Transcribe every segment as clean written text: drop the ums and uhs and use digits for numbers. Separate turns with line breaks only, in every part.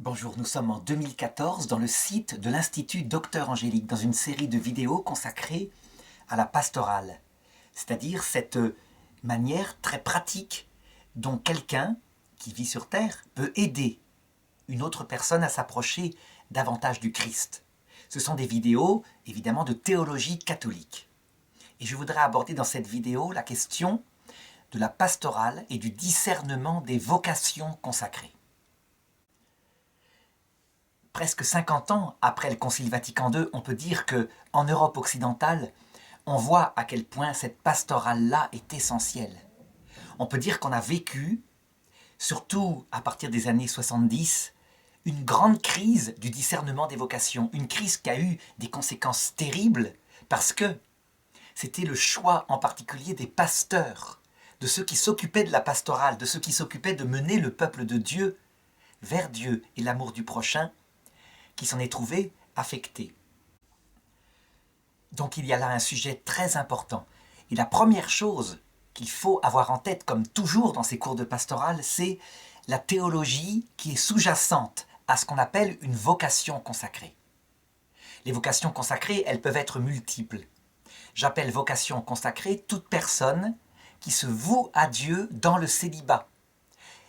Bonjour, nous sommes en 2014 dans le site de l'Institut Docteur Angélique, dans une série de vidéos consacrées à la pastorale, c'est-à-dire cette manière très pratique dont quelqu'un qui vit sur Terre peut aider une autre personne à s'approcher davantage du Christ. Ce sont des vidéos, évidemment, de théologie catholique. Et je voudrais aborder dans cette vidéo la question de la pastorale et du discernement des vocations consacrées. Presque 50 ans après le Concile Vatican II, on peut dire qu'en Europe occidentale, on voit à quel point cette pastorale-là est essentielle. On peut dire qu'on a vécu, surtout à partir des années 70, une grande crise du discernement des vocations, une crise qui a eu des conséquences terribles parce que c'était le choix en particulier des pasteurs, de ceux qui s'occupaient de la pastorale, de ceux qui s'occupaient de mener le peuple de Dieu vers Dieu et l'amour du prochain, qui s'en est trouvé affecté. Donc il y a là un sujet très important. Et la première chose qu'il faut avoir en tête, comme toujours dans ces cours de pastorale, c'est la théologie qui est sous-jacente à ce qu'on appelle une vocation consacrée. Les vocations consacrées, elles peuvent être multiples. J'appelle vocation consacrée toute personne qui se voue à Dieu dans le célibat.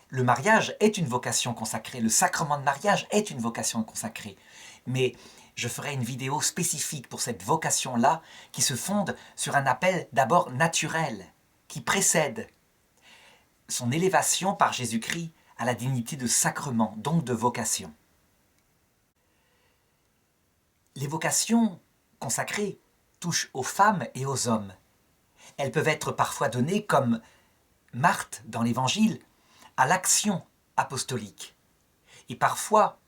Le mariage est une vocation consacrée, le sacrement de mariage est une vocation consacrée. Mais je ferai une vidéo spécifique pour cette vocation-là qui se fonde sur un appel d'abord naturel, qui précède son élévation par Jésus-Christ à la dignité de sacrement, donc de vocation. Les vocations consacrées touchent aux femmes et aux hommes. Elles peuvent être parfois données comme Marthe dans l'Évangile, à l'action apostolique. Et parfois,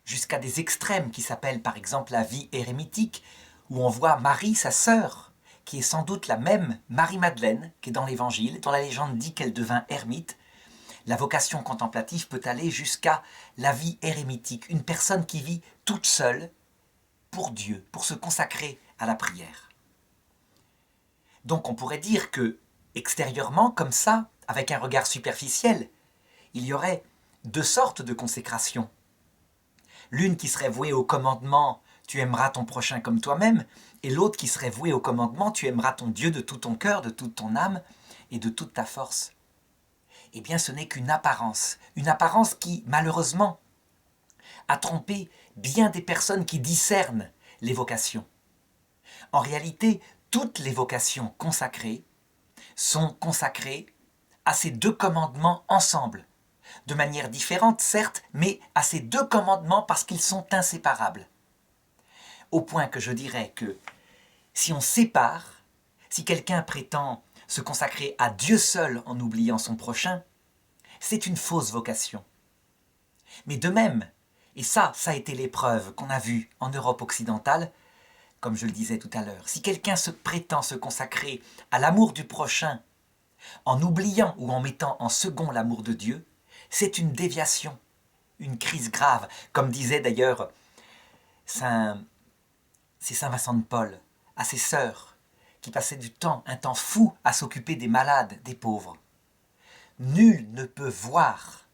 jusqu'à des extrêmes qui s'appellent par exemple la vie érémitique, où on voit Marie, sa sœur, qui est sans doute la même Marie-Madeleine qui est dans l'Évangile, dont la légende dit qu'elle devint ermite. La vocation contemplative peut aller jusqu'à la vie érémitique, une personne qui vit toute seule pour Dieu, pour se consacrer à la prière. Donc on pourrait dire que, extérieurement, comme ça, avec un regard superficiel, il y aurait deux sortes de consécration. L'une qui serait vouée au commandement « tu aimeras ton prochain comme toi-même » et l'autre qui serait vouée au commandement « tu aimeras ton Dieu de tout ton cœur, de toute ton âme et de toute ta force ». Eh bien ce n'est qu'une apparence qui, malheureusement, a trompé bien des personnes qui discernent les vocations. En réalité, toutes les vocations consacrées sont consacrées à ces deux commandements ensemble, de manière différente certes, mais à ces deux commandements parce qu'ils sont inséparables. Au point que je dirais que si on sépare, si quelqu'un prétend se consacrer à Dieu seul en oubliant son prochain, c'est une fausse vocation. Mais de même, et ça a été l'épreuve qu'on a vue en Europe occidentale, comme je le disais tout à l'heure, si quelqu'un prétend se consacrer à l'amour du prochain en oubliant ou en mettant en second l'amour de Dieu, c'est une déviation, une crise grave, comme disait d'ailleurs Saint Vincent de Paul à ses sœurs, qui passaient un temps fou à s'occuper des malades, des pauvres. Nul ne peut voir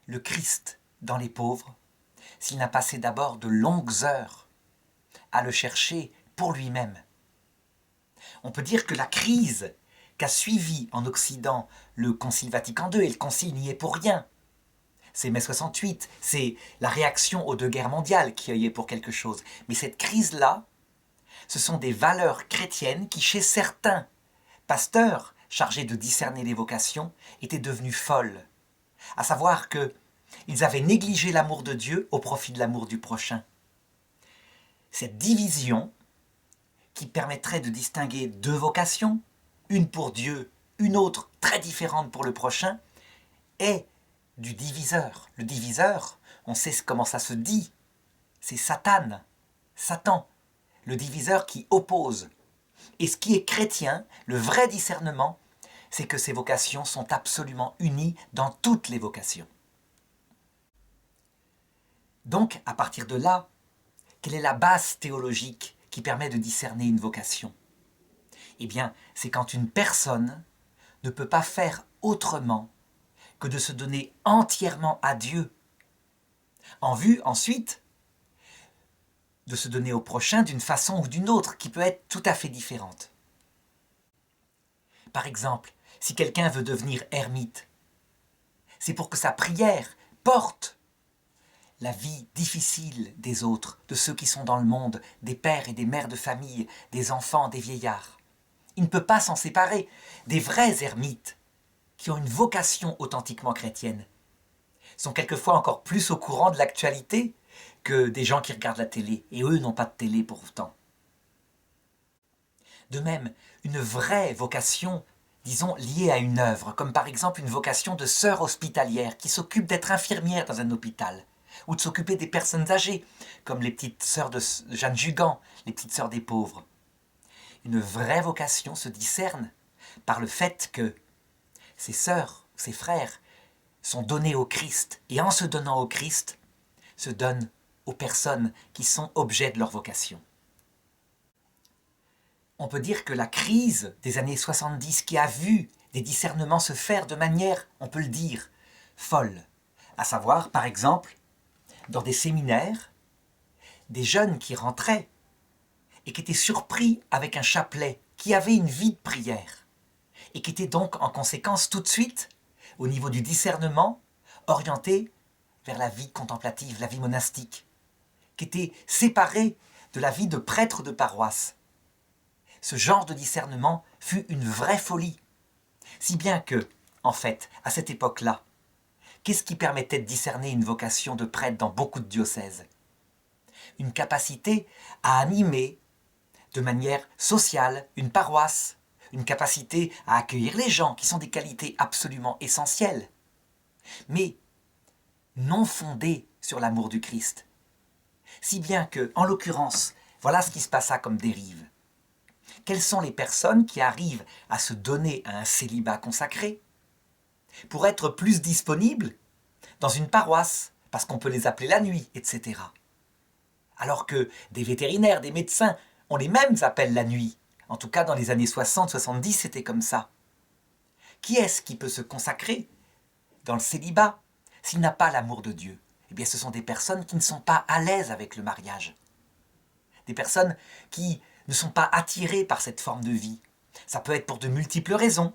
le Christ dans les pauvres s'il n'a passé d'abord de longues heures à le chercher pour lui-même. On peut dire que la crise qu'a suivi en Occident le Concile Vatican II, et le Concile n'y est pour rien, c'est mai 68, c'est la réaction aux deux guerres mondiales qui y est pour quelque chose. Mais cette crise-là, ce sont des valeurs chrétiennes qui, chez certains pasteurs chargés de discerner les vocations, étaient devenues folles. À savoir qu'ils avaient négligé l'amour de Dieu au profit de l'amour du prochain. Cette division, qui permettrait de distinguer deux vocations, une pour Dieu, une autre très différente pour le prochain, est du diviseur. Le diviseur, on sait comment ça se dit, c'est Satan, le diviseur qui oppose. Et ce qui est chrétien, le vrai discernement, c'est que ces vocations sont absolument unies dans toutes les vocations. Donc, à partir de là, quelle est la base théologique qui permet de discerner une vocation? Eh bien, c'est quand une personne ne peut pas faire autrement que de se donner entièrement à Dieu, en vue ensuite de se donner au prochain d'une façon ou d'une autre qui peut être tout à fait différente. Par exemple, si quelqu'un veut devenir ermite, c'est pour que sa prière porte la vie difficile des autres, de ceux qui sont dans le monde, des pères et des mères de famille, des enfants, des vieillards. Il ne peut pas s'en séparer. Des vrais ermites qui ont une vocation authentiquement chrétienne sont quelquefois encore plus au courant de l'actualité que des gens qui regardent la télé, et eux n'ont pas de télé pour autant. De même, une vraie vocation, disons, liée à une œuvre, comme par exemple une vocation de sœur hospitalière qui s'occupe d'être infirmière dans un hôpital, ou de s'occuper des personnes âgées, comme les petites sœurs de Jeanne Jugan, les petites sœurs des pauvres. Une vraie vocation se discerne par le fait que ses sœurs, ses frères, sont donnés au Christ, et en se donnant au Christ, se donnent aux personnes qui sont objets de leur vocation. On peut dire que la crise des années 70 qui a vu des discernements se faire de manière, on peut le dire, folle, à savoir, par exemple, dans des séminaires, des jeunes qui rentraient et qui étaient surpris avec un chapelet, qui avait une vie de prière, et qui étaient donc en conséquence tout de suite, au niveau du discernement, orientés vers la vie contemplative, la vie monastique, qui étaient séparés de la vie de prêtre de paroisse. Ce genre de discernement fut une vraie folie, si bien que, en fait, à cette époque-là, qu'est-ce qui permettait de discerner une vocation de prêtre dans beaucoup de diocèses? Une capacité à animer de manière sociale une paroisse, une capacité à accueillir les gens, qui sont des qualités absolument essentielles, mais non fondées sur l'amour du Christ. Si bien que, en l'occurrence, voilà ce qui se passa comme dérive. Quelles sont les personnes qui arrivent à se donner à un célibat consacré pour être plus disponibles dans une paroisse, parce qu'on peut les appeler la nuit, etc. Alors que des vétérinaires, des médecins, on les mêmes appelle la nuit. En tout cas, dans les années 60-70, c'était comme ça. Qui est-ce qui peut se consacrer dans le célibat s'il n'a pas l'amour de Dieu? Eh bien, ce sont des personnes qui ne sont pas à l'aise avec le mariage. Des personnes qui ne sont pas attirées par cette forme de vie. Ça peut être pour de multiples raisons.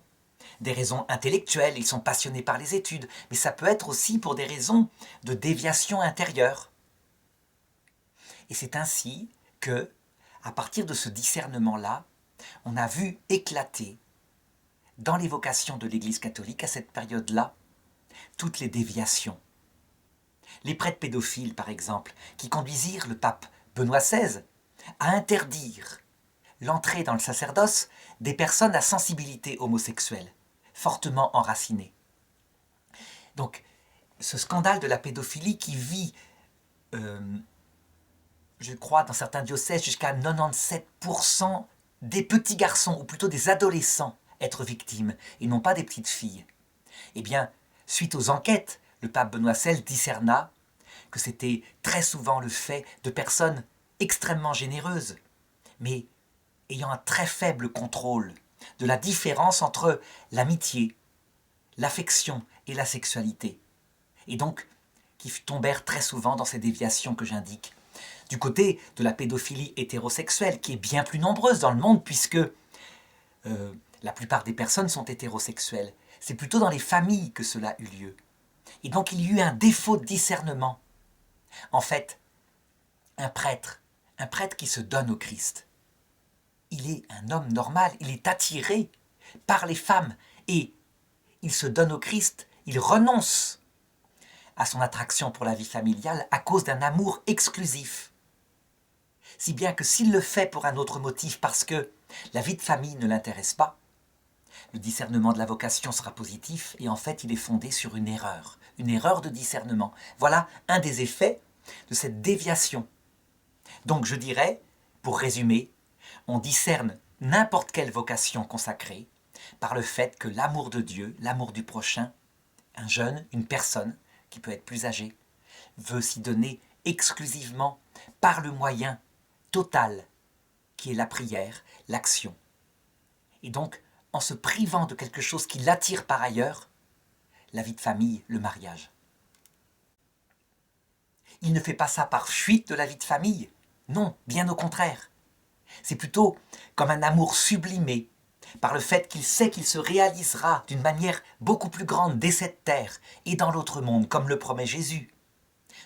Des raisons intellectuelles, ils sont passionnés par les études, mais ça peut être aussi pour des raisons de déviation intérieure. Et c'est ainsi que, à partir de ce discernement-là, on a vu éclater dans les vocations de l'Église catholique à cette période-là toutes les déviations. Les prêtres pédophiles, par exemple, qui conduisirent le pape Benoît XVI à interdire l'entrée dans le sacerdoce des personnes à sensibilité homosexuelle, fortement enracinées. Donc, ce scandale de la pédophilie qui vit, je crois, dans certains diocèses, jusqu'à 97% des petits garçons, ou plutôt des adolescents, être victimes, et non pas des petites filles. Eh bien, suite aux enquêtes, le pape Benoît XVI discerna que c'était très souvent le fait de personnes extrêmement généreuses, mais ayant un très faible contrôle de la différence entre l'amitié, l'affection et la sexualité, et donc qui tombèrent très souvent dans ces déviations que j'indique. Du côté de la pédophilie hétérosexuelle, qui est bien plus nombreuse dans le monde, puisque la plupart des personnes sont hétérosexuelles. C'est plutôt dans les familles que cela eut lieu. Et donc il y eut un défaut de discernement. En fait, un prêtre qui se donne au Christ, il est un homme normal, il est attiré par les femmes et il se donne au Christ, il renonce à son attraction pour la vie familiale à cause d'un amour exclusif. Si bien que s'il le fait pour un autre motif, parce que la vie de famille ne l'intéresse pas, le discernement de la vocation sera positif et en fait il est fondé sur une erreur de discernement. Voilà un des effets de cette déviation. Donc je dirais, pour résumer, on discerne n'importe quelle vocation consacrée par le fait que l'amour de Dieu, l'amour du prochain, un jeune, une personne qui peut être plus âgée, veut s'y donner exclusivement par le moyen total qui est la prière, l'action. Et donc, en se privant de quelque chose qui l'attire par ailleurs, la vie de famille, le mariage. Il ne fait pas ça par fuite de la vie de famille. Non, bien au contraire. C'est plutôt comme un amour sublimé, par le fait qu'il sait qu'il se réalisera d'une manière beaucoup plus grande dès cette terre et dans l'autre monde, comme le promet Jésus.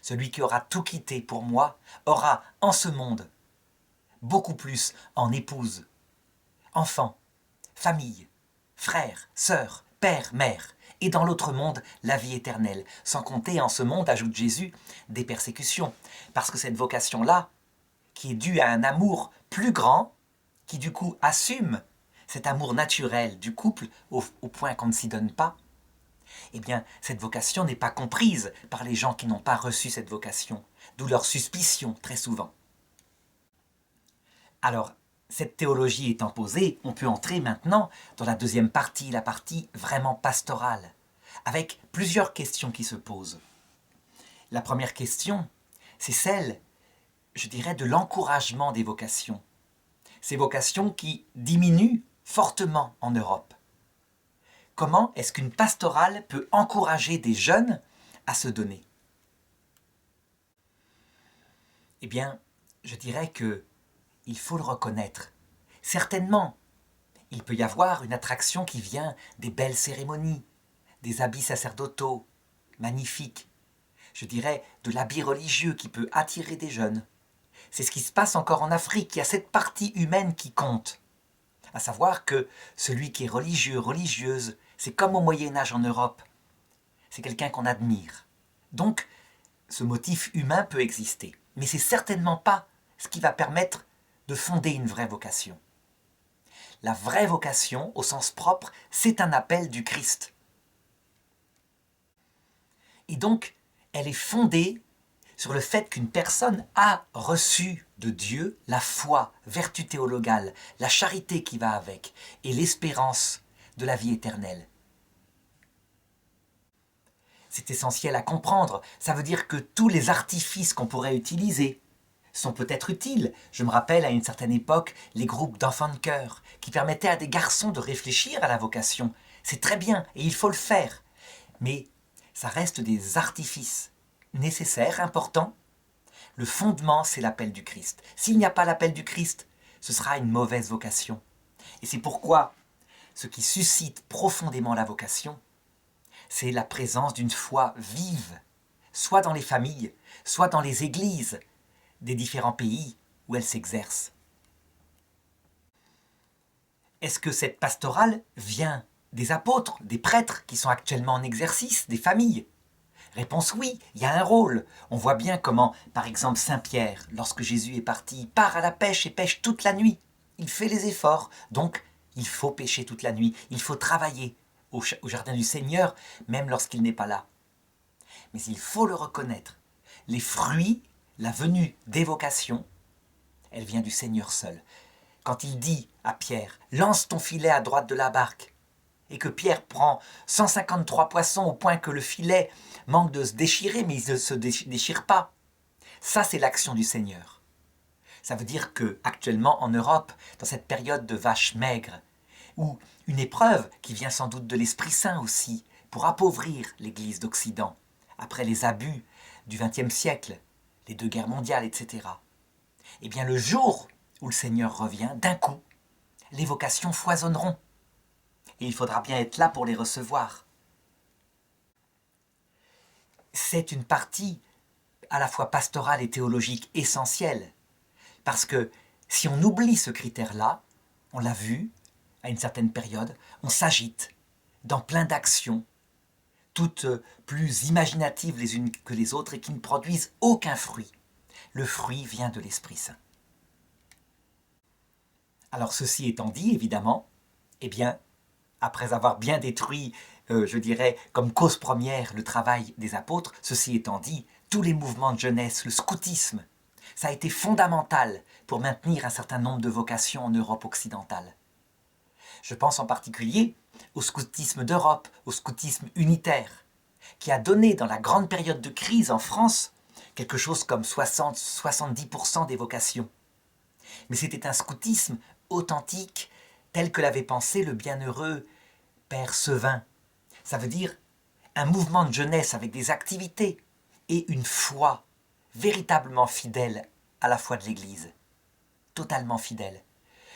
Celui qui aura tout quitté pour moi aura en ce monde beaucoup plus en épouse, enfants, famille, frères, sœurs, père, mère, et dans l'autre monde, la vie éternelle. Sans compter en ce monde, ajoute Jésus, des persécutions. Parce que cette vocation-là, qui est due à un amour plus grand, qui du coup assume cet amour naturel du couple au point qu'on ne s'y donne pas, eh bien, cette vocation n'est pas comprise par les gens qui n'ont pas reçu cette vocation, d'où leur suspicion très souvent. Alors, cette théologie étant posée, on peut entrer maintenant dans la deuxième partie, la partie vraiment pastorale, avec plusieurs questions qui se posent. La première question, c'est celle, je dirais, de l'encouragement des vocations. Ces vocations qui diminuent fortement en Europe. Comment est-ce qu'une pastorale peut encourager des jeunes à se donner? Eh bien, je dirais que il faut le reconnaître. Certainement, il peut y avoir une attraction qui vient des belles cérémonies, des habits sacerdotaux, magnifiques. Je dirais de l'habit religieux qui peut attirer des jeunes. C'est ce qui se passe encore en Afrique. Il y a cette partie humaine qui compte. À savoir que celui qui est religieux, religieuse, c'est comme au Moyen-Âge en Europe. C'est quelqu'un qu'on admire. Donc, ce motif humain peut exister. Mais c'est certainement pas ce qui va permettre de fonder une vraie vocation. La vraie vocation, au sens propre, c'est un appel du Christ. Et donc, elle est fondée sur le fait qu'une personne a reçu de Dieu la foi, vertu théologale, la charité qui va avec, et l'espérance de la vie éternelle. C'est essentiel à comprendre. Ça veut dire que tous les artifices qu'on pourrait utiliser sont peut-être utiles. Je me rappelle à une certaine époque les groupes d'enfants de chœur qui permettaient à des garçons de réfléchir à la vocation. C'est très bien et il faut le faire. Mais ça reste des artifices nécessaires, importants. Le fondement, c'est l'appel du Christ. S'il n'y a pas l'appel du Christ, ce sera une mauvaise vocation. Et c'est pourquoi ce qui suscite profondément la vocation, c'est la présence d'une foi vive, soit dans les familles, soit dans les églises des différents pays où elle s'exerce. Est-ce que cette pastorale vient des apôtres, des prêtres qui sont actuellement en exercice, des familles? Réponse oui, il y a un rôle. On voit bien comment, par exemple, Saint Pierre, lorsque Jésus est parti, il part à la pêche et pêche toute la nuit. Il fait les efforts, donc il faut pêcher toute la nuit, il faut travailler au jardin du Seigneur, même lorsqu'il n'est pas là. Mais il faut le reconnaître, les fruits, la venue des vocations, elle vient du Seigneur seul. Quand il dit à Pierre, lance ton filet à droite de la barque, et que Pierre prend 153 poissons au point que le filet manque de se déchirer, mais il ne se déchire pas. Ça, c'est l'action du Seigneur. Ça veut dire que actuellement en Europe, dans cette période de vaches maigres, ou une épreuve qui vient sans doute de l'Esprit Saint aussi, pour appauvrir l'Église d'Occident, après les abus du XXe siècle, les 2 guerres mondiales, etc. Eh bien, le jour où le Seigneur revient, d'un coup, les vocations foisonneront. Et il faudra bien être là pour les recevoir. C'est une partie à la fois pastorale et théologique essentielle. Parce que si on oublie ce critère-là, on l'a vu à une certaine période, on s'agite dans plein d'actions, toutes plus imaginatives les unes que les autres et qui ne produisent aucun fruit. Le fruit vient de l'Esprit Saint. Alors ceci étant dit, évidemment, eh bien, après avoir bien détruit, je dirais, comme cause première le travail des apôtres, ceci étant dit, tous les mouvements de jeunesse, le scoutisme, ça a été fondamental pour maintenir un certain nombre de vocations en Europe occidentale. Je pense en particulier au scoutisme d'Europe, au scoutisme unitaire, qui a donné dans la grande période de crise en France quelque chose comme 60-70% des vocations. Mais c'était un scoutisme authentique, tel que l'avait pensé le bienheureux Père Sevin. Ça veut dire un mouvement de jeunesse avec des activités et une foi véritablement fidèle à la foi de l'Église, totalement fidèle.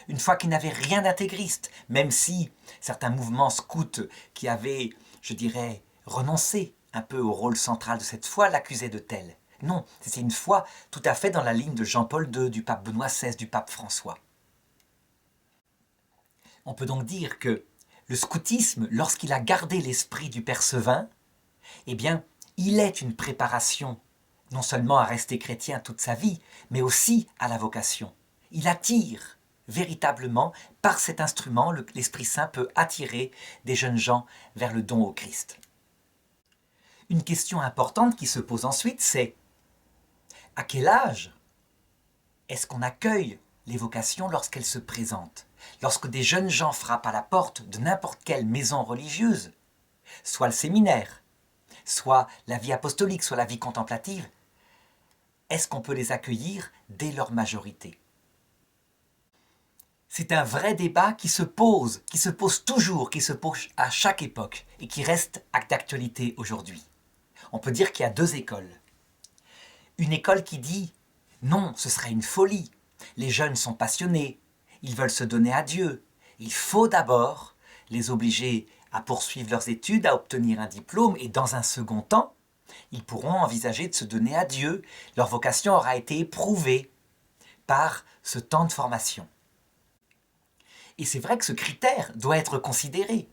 Une foi qui n'avait rien d'intégriste, même si certains mouvements scouts qui avaient, je dirais, renoncé un peu au rôle central de cette foi l'accusaient de tel. Non, c'était une foi tout à fait dans la ligne de Jean-Paul II, du pape Benoît XVI, du pape François. On peut donc dire que le scoutisme, lorsqu'il a gardé l'esprit du Père Sevin, eh bien, il est une préparation non seulement à rester chrétien toute sa vie, mais aussi à la vocation. Il attire véritablement, par cet instrument, l'Esprit Saint peut attirer des jeunes gens vers le don au Christ. Une question importante qui se pose ensuite, c'est à quel âge est-ce qu'on accueille les vocations lorsqu'elles se présentent? Lorsque des jeunes gens frappent à la porte de n'importe quelle maison religieuse, soit le séminaire, soit la vie apostolique, soit la vie contemplative, est-ce qu'on peut les accueillir dès leur majorité? C'est un vrai débat qui se pose toujours, qui se pose à chaque époque et qui reste d'actualité aujourd'hui. On peut dire qu'il y a deux écoles. Une école qui dit « Non, ce serait une folie, les jeunes sont passionnés, ils veulent se donner à Dieu, il faut d'abord les obliger à poursuivre leurs études, à obtenir un diplôme et dans un second temps, ils pourront envisager de se donner à Dieu, leur vocation aura été éprouvée par ce temps de formation. » Et c'est vrai que ce critère doit être considéré.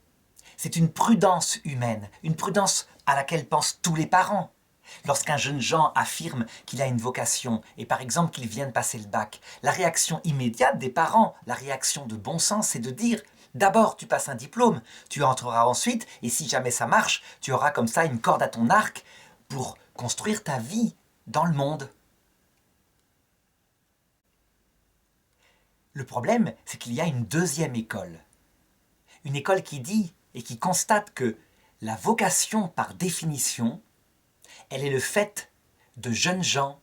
C'est une prudence humaine, une prudence à laquelle pensent tous les parents. Lorsqu'un jeune gens affirme qu'il a une vocation et par exemple qu'il vient de passer le bac, la réaction immédiate des parents, la réaction de bon sens, c'est de dire d'abord tu passes un diplôme, tu entreras ensuite et si jamais ça marche, tu auras comme ça une corde à ton arc pour construire ta vie dans le monde. Le problème, c'est qu'il y a une deuxième école. Une école qui dit et qui constate que la vocation, par définition, elle est le fait de jeunes gens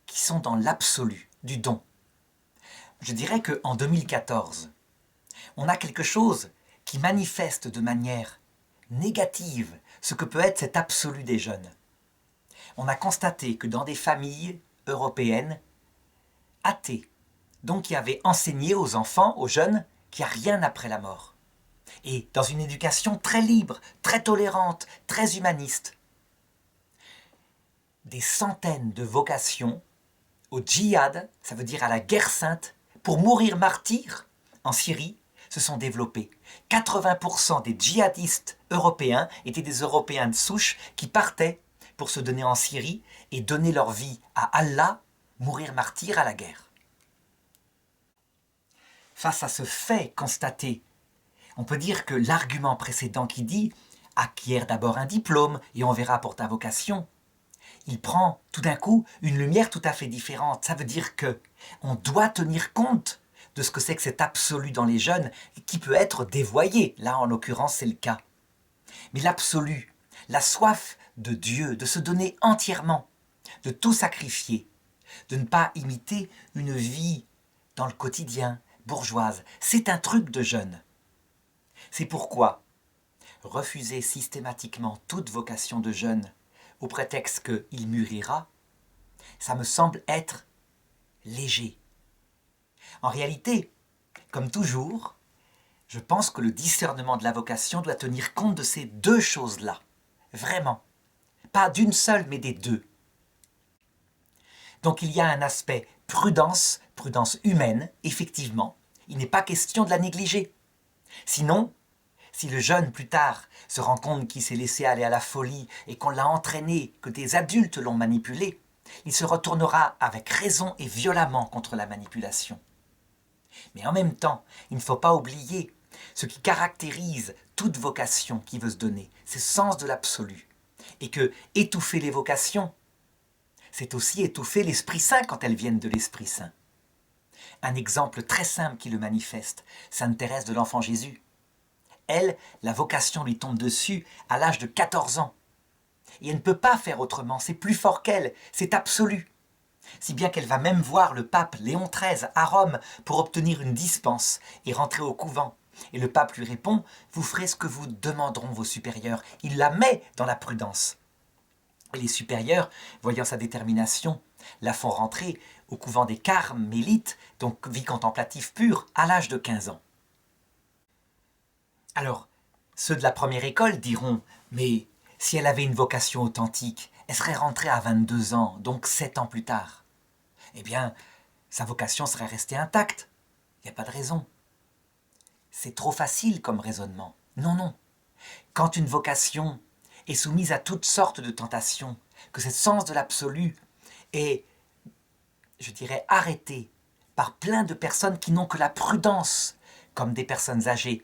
qui sont dans l'absolu du don. Je dirais qu'en 2014, on a quelque chose qui manifeste de manière négative ce que peut être cet absolu des jeunes. On a constaté que dans des familles européennes athées, donc qui avaient enseigné aux enfants, aux jeunes, qu'il n'y a rien après la mort. Et dans une éducation très libre, très tolérante, très humaniste. Des centaines de vocations au djihad, ça veut dire à la guerre sainte, pour mourir martyrs en Syrie, se sont développées. 80% des djihadistes européens étaient des Européens de souche qui partaient pour se donner en Syrie et donner leur vie à Allah, mourir martyrs à la guerre. Face à ce fait constaté, on peut dire que l'argument précédent qui dit « acquiert d'abord un diplôme et on verra pour ta vocation », il prend tout d'un coup une lumière tout à fait différente. Ça veut dire qu'on doit tenir compte de ce que c'est que cet absolu dans les jeunes qui peut être dévoyé. Là, en l'occurrence, c'est le cas. Mais l'absolu, la soif de Dieu, de se donner entièrement, de tout sacrifier, de ne pas imiter une vie dans le quotidien, bourgeoise, c'est un truc de jeune. C'est pourquoi refuser systématiquement toute vocation de jeune au prétexte qu'il mûrira, ça me semble être léger. En réalité, comme toujours, je pense que le discernement de la vocation doit tenir compte de ces deux choses-là. Vraiment. Pas d'une seule, mais des deux. Donc il y a un aspect prudence, prudence humaine, effectivement. Il n'est pas question de la négliger. Sinon, si le jeune plus tard se rend compte qu'il s'est laissé aller à la folie et qu'on l'a entraîné, que des adultes l'ont manipulé, il se retournera avec raison et violemment contre la manipulation. Mais en même temps, il ne faut pas oublier ce qui caractérise toute vocation qui veut se donner, c'est le sens de l'absolu. Et que étouffer les vocations, c'est aussi étouffer l'Esprit Saint quand elles viennent de l'Esprit Saint. Un exemple très simple qui le manifeste, Sainte Thérèse de l'Enfant Jésus. Elle, la vocation lui tombe dessus à l'âge de 14 ans. Et elle ne peut pas faire autrement, c'est plus fort qu'elle, c'est absolu. Si bien qu'elle va même voir le pape Léon XIII à Rome pour obtenir une dispense et rentrer au couvent. Et le pape lui répond « Vous ferez ce que vous demanderont vos supérieurs ». Il la met dans la prudence. Et les supérieurs, voyant sa détermination, la font rentrer au couvent des Carmélites, donc vie contemplative pure, à l'âge de 15 ans. Alors, ceux de la première école diront « Mais si elle avait une vocation authentique, elle serait rentrée à 22 ans, donc 7 ans plus tard. » Eh bien, sa vocation serait restée intacte. Il n'y a pas de raison. C'est trop facile comme raisonnement. Non, non. Quand une vocation est soumise à toutes sortes de tentations, que ce sens de l'absolu est, je dirais, arrêté par plein de personnes qui n'ont que la prudence, comme des personnes âgées,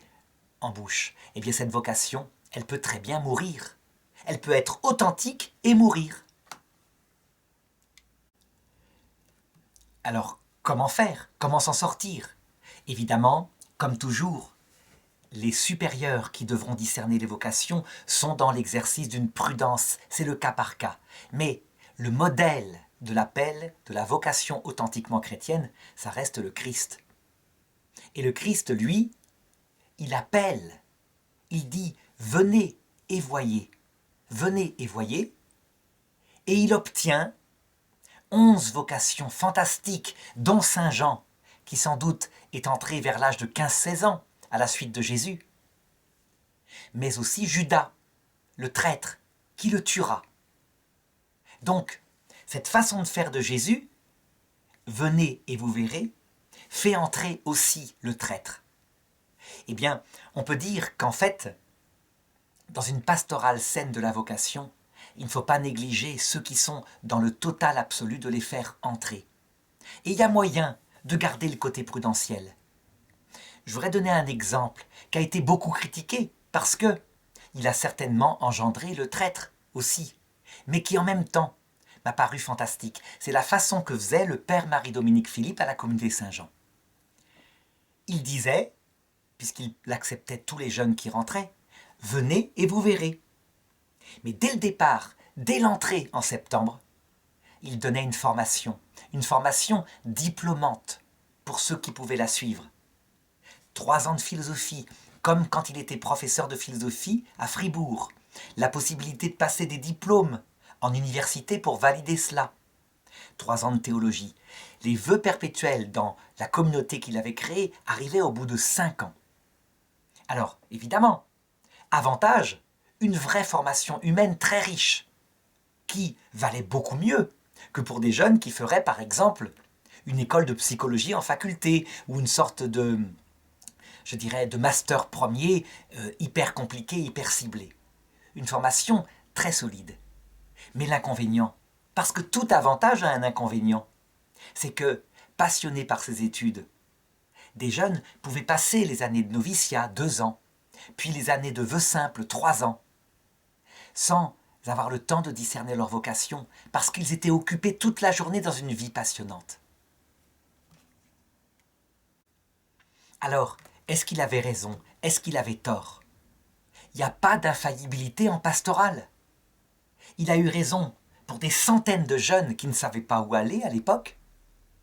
en bouche, eh bien cette vocation, elle peut très bien mourir. Elle peut être authentique et mourir. Alors, comment faire? Comment s'en sortir? Évidemment, comme toujours, les supérieurs qui devront discerner les vocations sont dans l'exercice d'une prudence, c'est le cas par cas. Mais le modèle de l'appel, de la vocation authentiquement chrétienne, ça reste le Christ. Et le Christ, lui, il appelle, il dit « venez et voyez ». Venez et voyez, et il obtient 11 vocations fantastiques, dont Saint Jean, qui sans doute est entré vers l'âge de 15-16 ans, à la suite de Jésus, mais aussi Judas, le traître, qui le tuera. Donc, cette façon de faire de Jésus, venez et vous verrez, fait entrer aussi le traître. Eh bien, on peut dire qu'en fait, dans une pastorale saine de la vocation, il ne faut pas négliger ceux qui sont dans le total absolu de les faire entrer. Et il y a moyen de garder le côté prudentiel. Je voudrais donner un exemple qui a été beaucoup critiqué parce que il a certainement engendré le traître aussi, mais qui en même temps m'a paru fantastique. C'est la façon que faisait le père Marie-Dominique Philippe à la communauté Saint-Jean. Il disait, puisqu'il acceptait tous les jeunes qui rentraient, « Venez et vous verrez ». Mais dès le départ, dès l'entrée en septembre, il donnait une formation diplômante pour ceux qui pouvaient la suivre. 3 ans de philosophie, comme quand il était professeur de philosophie à Fribourg. La possibilité de passer des diplômes en université pour valider cela. 3 ans de théologie. Les vœux perpétuels dans la communauté qu'il avait créée arrivaient au bout de 5 ans. Alors, évidemment, avantage, une vraie formation humaine très riche, qui valait beaucoup mieux que pour des jeunes qui feraient, par exemple, une école de psychologie en faculté, ou une sorte de, je dirais, de master premier, hyper compliqué, hyper ciblé. Une formation très solide. Mais l'inconvénient, parce que tout avantage a un inconvénient, c'est que, passionnés par ces études, des jeunes pouvaient passer les années de noviciat, 2 ans, puis les années de vœux simples, 3 ans, sans avoir le temps de discerner leur vocation, parce qu'ils étaient occupés toute la journée dans une vie passionnante. Alors, est-ce qu'il avait raison? Est-ce qu'il avait tort? Il n'y a pas d'infaillibilité en pastoral. Il a eu raison pour des centaines de jeunes qui ne savaient pas où aller à l'époque,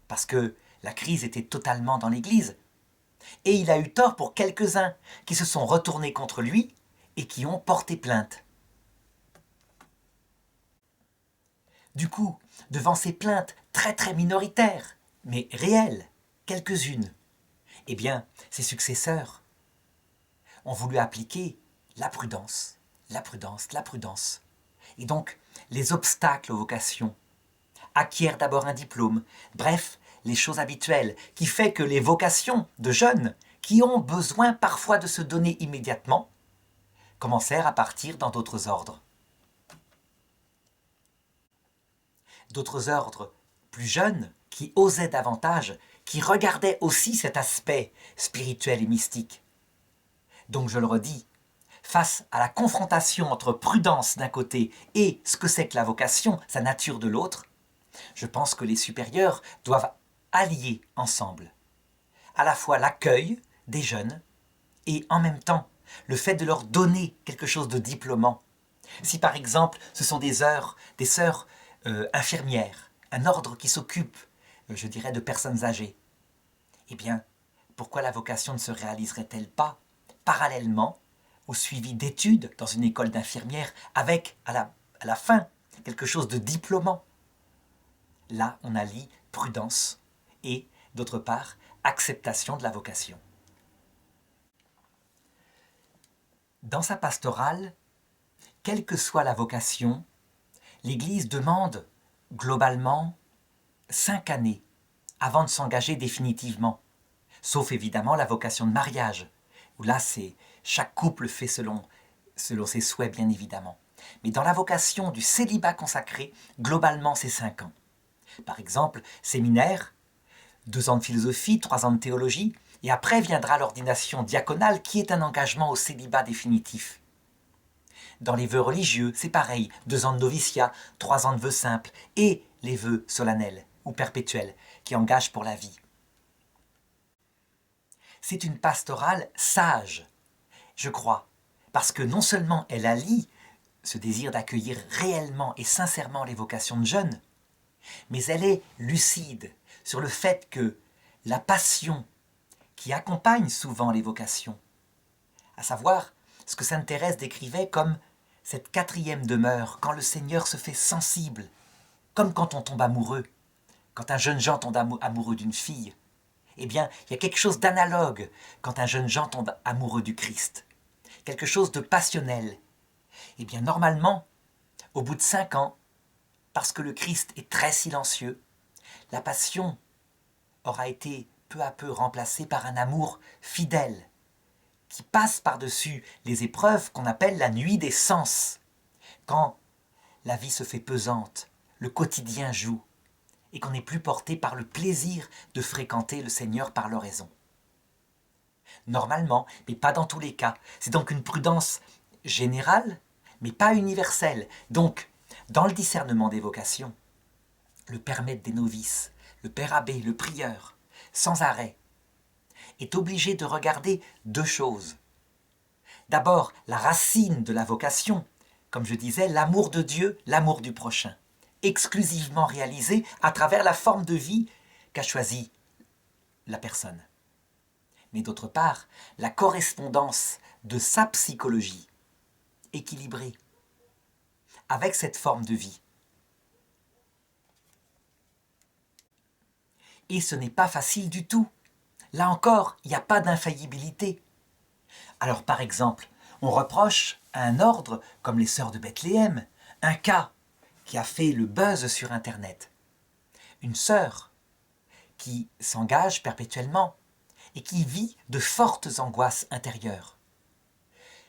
parce que la crise était totalement dans l'Église. Et il a eu tort pour quelques-uns qui se sont retournés contre lui et qui ont porté plainte. Du coup, devant ces plaintes très très minoritaires, mais réelles, quelques-unes, eh bien, ses successeurs ont voulu appliquer la prudence, la prudence, la prudence. Et donc, les obstacles aux vocations acquièrent d'abord un diplôme, bref, les choses habituelles, qui fait que les vocations de jeunes, qui ont besoin parfois de se donner immédiatement, commencèrent à partir dans d'autres ordres. D'autres ordres plus jeunes, qui osaient davantage, qui regardaient aussi cet aspect spirituel et mystique. Donc je le redis, face à la confrontation entre prudence d'un côté et ce que c'est que la vocation, sa nature de l'autre, je pense que les supérieurs doivent allier ensemble à la fois l'accueil des jeunes et en même temps le fait de leur donner quelque chose de diplômant. Si par exemple ce sont des sœurs infirmières, un ordre qui s'occupe, je dirais, de personnes âgées, eh bien, pourquoi la vocation ne se réaliserait-elle pas parallèlement au suivi d'études dans une école d'infirmières avec, à la fin, quelque chose de diplômant? Là, on allie prudence et, d'autre part, acceptation de la vocation. Dans sa pastorale, quelle que soit la vocation, l'Église demande globalement 5 années avant de s'engager définitivement, sauf évidemment la vocation de mariage, où là, chaque couple fait selon ses souhaits, bien évidemment. Mais dans la vocation du célibat consacré, globalement, c'est 5 ans. Par exemple, séminaire, 2 ans de philosophie, 3 ans de théologie, et après viendra l'ordination diaconale qui est un engagement au célibat définitif. Dans les vœux religieux, c'est pareil, 2 ans de noviciat, 3 ans de vœux simples, et les vœux solennels ou perpétuels qui engagent pour la vie. C'est une pastorale sage, je crois, parce que non seulement elle allie ce désir d'accueillir réellement et sincèrement les vocations de jeunes, mais elle est lucide sur le fait que la passion qui accompagne souvent les vocations, à savoir ce que sainte Thérèse décrivait comme cette 4e demeure, quand le Seigneur se fait sensible, comme quand on tombe amoureux, quand un jeune Jean tombe amoureux d'une fille, eh bien, il y a quelque chose d'analogue quand un jeune Jean tombe amoureux du Christ, quelque chose de passionnel. Eh bien, normalement, au bout de 5 ans, parce que le Christ est très silencieux, la passion aura été peu à peu remplacée par un amour fidèle, qui passe par-dessus les épreuves qu'on appelle la nuit des sens, quand la vie se fait pesante, le quotidien joue, et qu'on n'est plus porté par le plaisir de fréquenter le Seigneur par l'oraison. Normalement, mais pas dans tous les cas. C'est donc une prudence générale, mais pas universelle. Donc, dans le discernement des vocations, le père maître des novices, le père abbé, le prieur, sans arrêt, est obligé de regarder 2 choses. D'abord, la racine de la vocation, comme je disais, l'amour de Dieu, l'amour du prochain, exclusivement réalisé à travers la forme de vie qu'a choisie la personne. Mais d'autre part, la correspondance de sa psychologie équilibrée avec cette forme de vie. Et ce n'est pas facile du tout. Là encore, il n'y a pas d'infaillibilité. Alors par exemple, on reproche à un ordre comme les Sœurs de Bethléem, un cas qui a fait le buzz sur Internet. Une sœur qui s'engage perpétuellement et qui vit de fortes angoisses intérieures.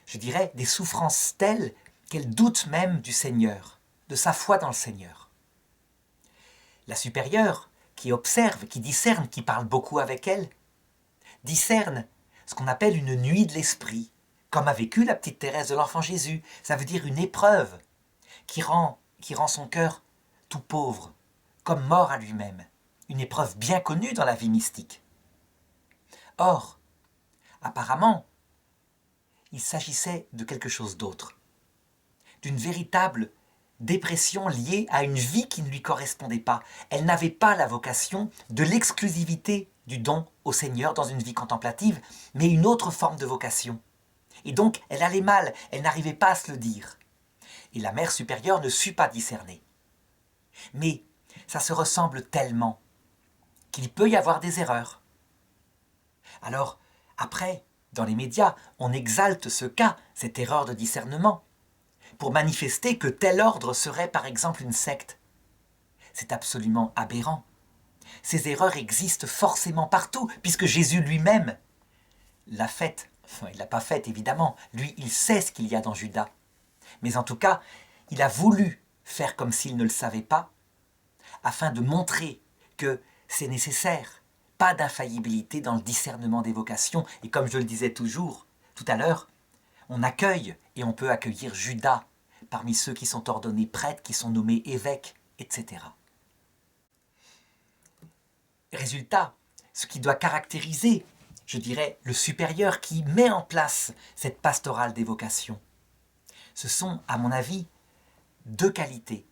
Je dirais des souffrances telles qu'elle doute même du Seigneur, de sa foi dans le Seigneur. La supérieure, qui observe, qui discerne, qui parle beaucoup avec elle, discerne ce qu'on appelle une nuit de l'esprit, comme a vécu la petite Thérèse de l'Enfant Jésus. Ça veut dire une épreuve qui rend son cœur tout pauvre, comme mort à lui-même. Une épreuve bien connue dans la vie mystique. Or, apparemment, il s'agissait de quelque chose d'autre, d'une véritable dépression liée à une vie qui ne lui correspondait pas. Elle n'avait pas la vocation de l'exclusivité du don au Seigneur dans une vie contemplative, mais une autre forme de vocation. Et donc, elle allait mal, elle n'arrivait pas à se le dire. Et la mère supérieure ne sut pas discerner. Mais ça se ressemble tellement qu'il peut y avoir des erreurs. Alors, après, dans les médias, on exalte ce cas, cette erreur de discernement, pour manifester que tel ordre serait par exemple une secte. C'est absolument aberrant. Ces erreurs existent forcément partout, puisque Jésus lui-même l'a faite. Enfin, il ne l'a pas faite, évidemment. Lui, il sait ce qu'il y a dans Judas. Mais en tout cas, il a voulu faire comme s'il ne le savait pas, afin de montrer que c'est nécessaire. Pas d'infaillibilité dans le discernement des vocations. Et comme je le disais toujours, tout à l'heure, on accueille et on peut accueillir Judas parmi ceux qui sont ordonnés prêtres, qui sont nommés évêques, etc. Résultat, ce qui doit caractériser, je dirais, le supérieur qui met en place cette pastorale des vocations, ce sont, à mon avis, 2 qualités.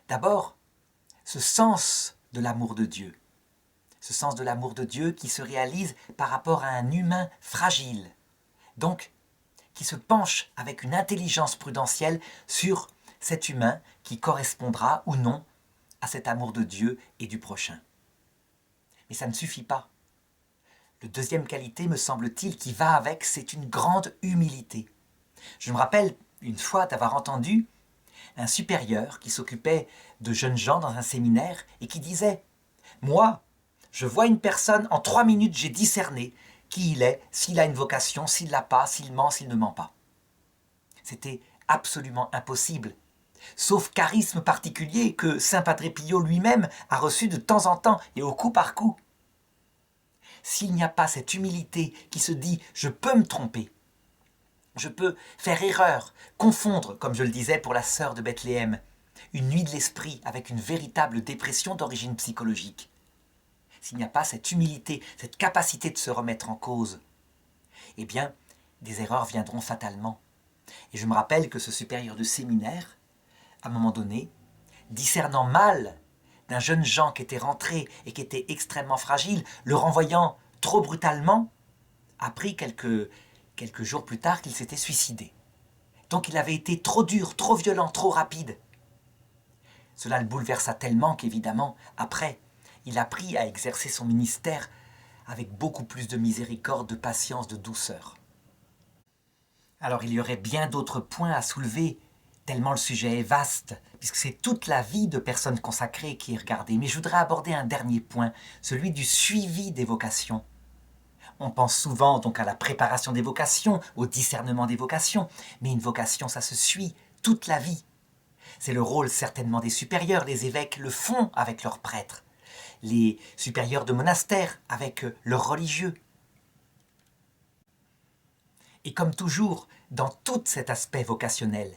D'abord, ce sens de l'amour de Dieu. Ce sens de l'amour de Dieu qui se réalise par rapport à un humain fragile. Donc, qui se penche avec une intelligence prudentielle sur cet humain qui correspondra ou non à cet amour de Dieu et du prochain. Mais ça ne suffit pas. La deuxième qualité, me semble-t-il, qui va avec, c'est une grande humilité. Je me rappelle une fois d'avoir entendu un supérieur qui s'occupait de jeunes gens dans un séminaire et qui disait « Moi, je vois une personne, en 3 minutes, j'ai discerné qui il est, s'il a une vocation, s'il ne l'a pas, s'il ment, s'il ne ment pas. » C'était absolument impossible, sauf charisme particulier que Saint Padre Pio lui-même a reçu de temps en temps et au coup par coup. S'il n'y a pas cette humilité qui se dit « je peux me tromper », je peux faire erreur, confondre, comme je le disais pour la sœur de Bethléem, une nuit de l'esprit avec une véritable dépression d'origine psychologique. S'il n'y a pas cette humilité, cette capacité de se remettre en cause, eh bien, des erreurs viendront fatalement. Et je me rappelle que ce supérieur de séminaire, à un moment donné, discernant mal d'un jeune Jean qui était rentré et qui était extrêmement fragile, le renvoyant trop brutalement, apprit quelques jours plus tard qu'il s'était suicidé. Donc il avait été trop dur, trop violent, trop rapide. Cela le bouleversa tellement qu'évidemment, après, il apprit à exercer son ministère avec beaucoup plus de miséricorde, de patience, de douceur. Alors il y aurait bien d'autres points à soulever, tellement le sujet est vaste, puisque c'est toute la vie de personnes consacrées qui est regardée. Mais je voudrais aborder un dernier point, celui du suivi des vocations. On pense souvent donc à la préparation des vocations, au discernement des vocations, mais une vocation, ça se suit toute la vie. C'est le rôle certainement des supérieurs, les évêques le font avec leurs prêtres, les supérieurs de monastères avec leurs religieux. Et comme toujours, dans tout cet aspect vocationnel,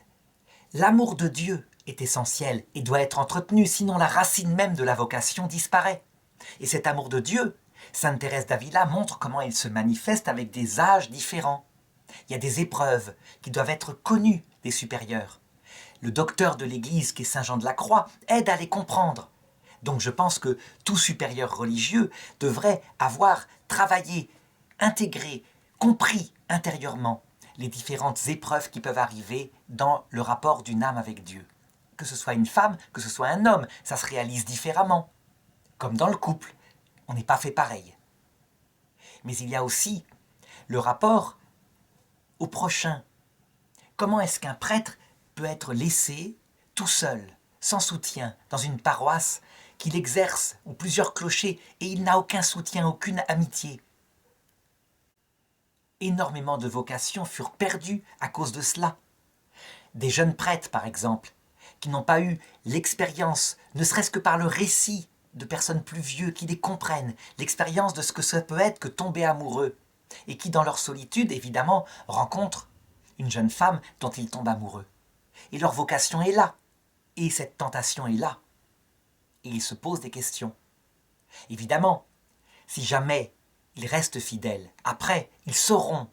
l'amour de Dieu est essentiel et doit être entretenu, sinon la racine même de la vocation disparaît. Et cet amour de Dieu, Sainte Thérèse d'Avila montre comment il se manifeste avec des âges différents. Il y a des épreuves qui doivent être connues des supérieurs. Le docteur de l'Église, qui est Saint Jean de la Croix, aide à les comprendre. Donc je pense que tout supérieur religieux devrait avoir travaillé, intégré, compris intérieurement les différentes épreuves qui peuvent arriver dans le rapport d'une âme avec Dieu. Que ce soit une femme, que ce soit un homme, ça se réalise différemment. Comme dans le couple, on n'est pas fait pareil. Mais il y a aussi le rapport au prochain. Comment est-ce qu'un prêtre peut être laissé tout seul, sans soutien, dans une paroisse qu'il exerce, ou plusieurs clochers, et il n'a aucun soutien, aucune amitié? Énormément de vocations furent perdues à cause de cela. Des jeunes prêtres, par exemple, qui n'ont pas eu l'expérience, ne serait-ce que par le récit de personnes plus vieux qui les comprennent, l'expérience de ce que ça peut être que tomber amoureux, et qui, dans leur solitude, évidemment, rencontrent une jeune femme dont ils tombent amoureux. Et leur vocation est là, et cette tentation est là. Et ils se posent des questions. Évidemment, si jamais ils restent fidèles, après, ils sauront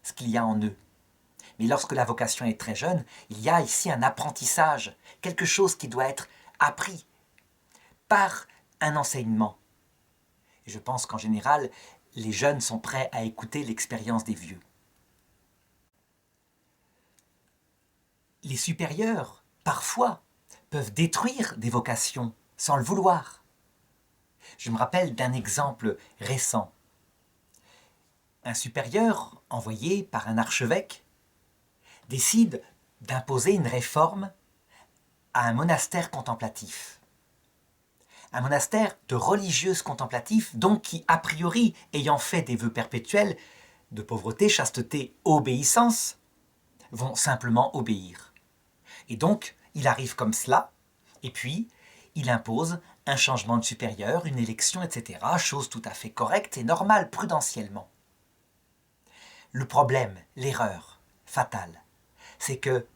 ce qu'il y a en eux. Mais lorsque la vocation est très jeune, il y a ici un apprentissage, quelque chose qui doit être appris par un enseignement. Et je pense qu'en général, les jeunes sont prêts à écouter l'expérience des vieux. Les supérieurs, parfois, peuvent détruire des vocations sans le vouloir. Je me rappelle d'un exemple récent. Un supérieur, envoyé par un archevêque, décide d'imposer une réforme à un monastère contemplatif. Un monastère de religieuses contemplatives, donc qui, a priori, ayant fait des vœux perpétuels de pauvreté, chasteté, obéissance, vont simplement obéir. Et donc, il arrive comme cela, et puis, il impose un changement de supérieur, une élection, etc., chose tout à fait correcte et normale, prudentiellement. Le problème, l'erreur fatale, c'est que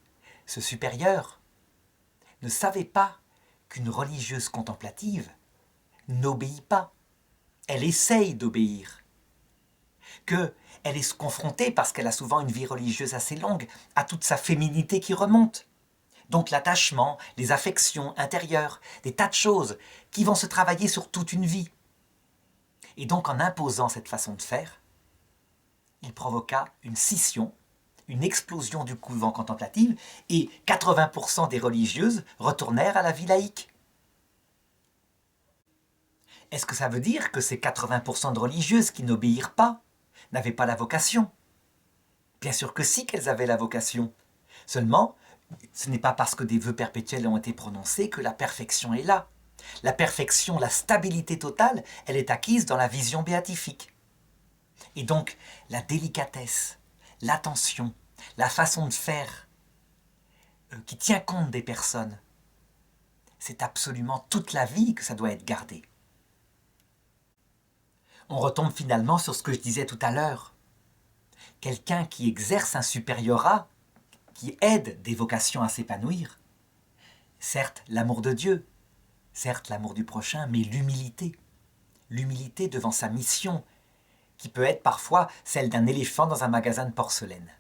ce supérieur ne savait pas qu'une religieuse contemplative n'obéit pas. Elle essaye d'obéir. Qu'elle est confrontée, parce qu'elle a souvent une vie religieuse assez longue, à toute sa féminité qui remonte. Donc l'attachement, les affections intérieures, des tas de choses qui vont se travailler sur toute une vie. Et donc en imposant cette façon de faire, il provoqua une scission, une explosion du couvent contemplatif, et 80% des religieuses retournèrent à la vie laïque. Est-ce que ça veut dire que ces 80% de religieuses qui n'obéirent pas n'avaient pas la vocation? Bien sûr que si, qu'elles avaient la vocation. Seulement, ce n'est pas parce que des vœux perpétuels ont été prononcés que la perfection est là. La perfection, la stabilité totale, elle est acquise dans la vision béatifique. Et donc, la délicatesse, l'attention, la façon de faire qui tient compte des personnes, c'est absolument toute la vie que ça doit être gardé. On retombe finalement sur ce que je disais tout à l'heure. Quelqu'un qui exerce un supériorat, qui aide des vocations à s'épanouir, certes l'amour de Dieu, certes l'amour du prochain, mais l'humilité. L'humilité devant sa mission, qui peut être parfois celle d'un éléphant dans un magasin de porcelaine.